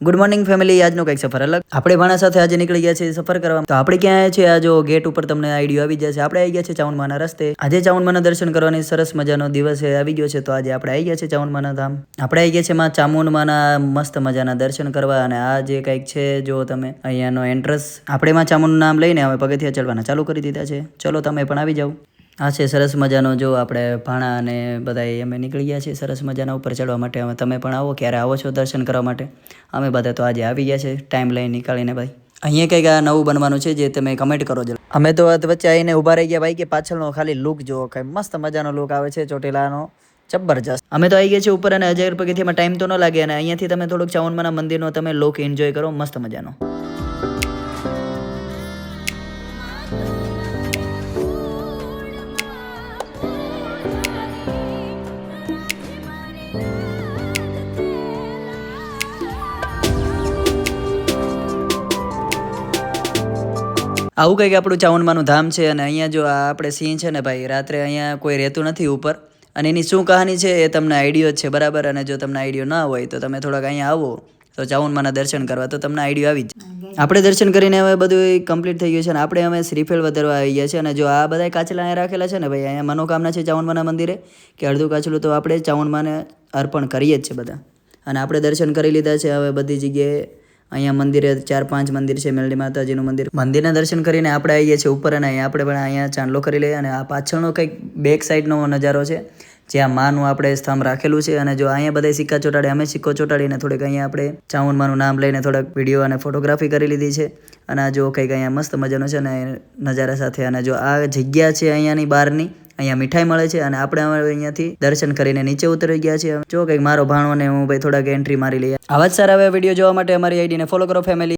Good morning family, આજનો કંઈક સફર અલગ. આપણે ભાણા સાથે આજે નીકળી ગયા છે સફર કરવા. તો આપણે ક્યાં આવ્યા છે? આ જો ગેટ ઉપર તમને આઈડિયો આવી જશે. આપણે આવી ગયા છે ચામુંડમાના રસ્તે. આજે ચામુંડમાના દર્શન કરવાની સરસ મજાનો દિવસ આવી ગયો છે. તો આજે આપણે આવી ગયા છે ચામુંડમાના ધામ. આપણે આવી ગયા છે માં ચામુંડમાના મસ્ત મજાના દર્શન કરવા. અને આ જે કંઈક છે જો તમે અહીંયાનો એન્ટ્રન્સ. આપણે માં ચામુંડનું નામ લઈને હવે પગથિયા ચડવાના ચાલુ કરી દીધા છે. ચલો તમે પણ આવી જાઓ. આ છે સરસ મજાનો જો આપણે ભાણા અને બધા અમે નીકળી ગયા છીએ સરસ મજાના ઉપર ચડવા માટે. હવે તમે પણ આવો, ક્યારે આવો છો દર્શન કરવા માટે? અમે બધા તો આજે આવી ગયા છે ટાઈમ લઈને નીકાળીને ભાઈ. અહીંયા કંઈક આ નવું બનવાનું છે જે તમે કમેન્ટ કરો જરા. અમે તો વચ્ચે આવીને ઊભા રહી ગયા ભાઈ કે પાછળનો ખાલી લુક જુઓ, કંઈ મસ્ત મજાનો લુક આવે છે ચોટીલાનો, જબરજસ્ત. અમે તો આવી ગયા છે ઉપર અને 1000 પગથિયામાં ટાઈમ તો ન લાગે. અને અહીંયાથી તમે થોડુંક ચામુંડમાના મંદિરનો તમે લુક એન્જોય કરો મસ્ત મજાનો. આવું કંઈક આપણું ચામુંડમાનું ધામ છે. અને અહીંયા જો આ આપણે સિંહ છે ને ભાઈ, રાત્રે અહીંયા કોઈ રહેતું નથી ઉપર. અને એની શું કહાની છે એ તમને આઈડિયો જ છે બરાબર. અને જો તમને આઈડિયો ના હોય તો તમે થોડાક અહીંયા આવો તો ચામુંડમાના દર્શન કરવા, તો તમને આઈડિયો આવી જ. આપણે દર્શન કરીને હવે બધું કમ્પ્લીટ થઈ ગયું છે. અને આપણે અમે શ્રીફળ વધારવા આવી ગયા છે. અને જો આ બધા કાચલા અહીંયા રાખેલા છે ને ભાઈ, અહીંયા મનોકામના છે ચામુંડમાના મંદિરે કે અડધું કાચલું તો આપણે ચામુંડમાને અર્પણ કરીએ જ છે બધા. અને આપણે દર્શન કરી લીધા છે હવે બધી જગ્યાએ. અહીંયા મંદિરે 4-5 મંદિર છે. મેલડી માતાજીનું મંદિર. મંદિરના દર્શન કરીને આપણે આવીએ છીએ ઉપર. અને અહીંયા આપણે પણ અહીંયા ચાંદલો કરી લઈએ. અને આ પાછળનો કંઈક બેક સાઈડનો નજારો છે જ્યાં માનું આપણે સ્તંભ રાખેલું છે. અને જો અહીંયા બધા સિક્કા ચોટાડે, અમે સિક્કો ચોટાડીને થોડીક અહીંયા આપણે ચામુંડમાનું નામ લઈને થોડાક વિડીયો અને ફોટોગ્રાફી કરી લીધી છે. અને આ જો કંઈક અહીંયા મસ્ત મજાનું છે ને નજારા સાથે. અને જો આ જગ્યા છે અહીંયાની બહારની, અહીંયા મીઠાઈ મળે છે. અને આપણે અહીંયાથી દર્શન કરીને નીચે ઉતરી ગયા છીએ. જો કંઈક મારો ભાણો ને હું ભાઈ થોડાક એન્ટ્રી મારી લઈએ. આવા જ સારા વિડીયો જોવા માટે અમારી આઈડીને ફોલો કરો ફેમિલી.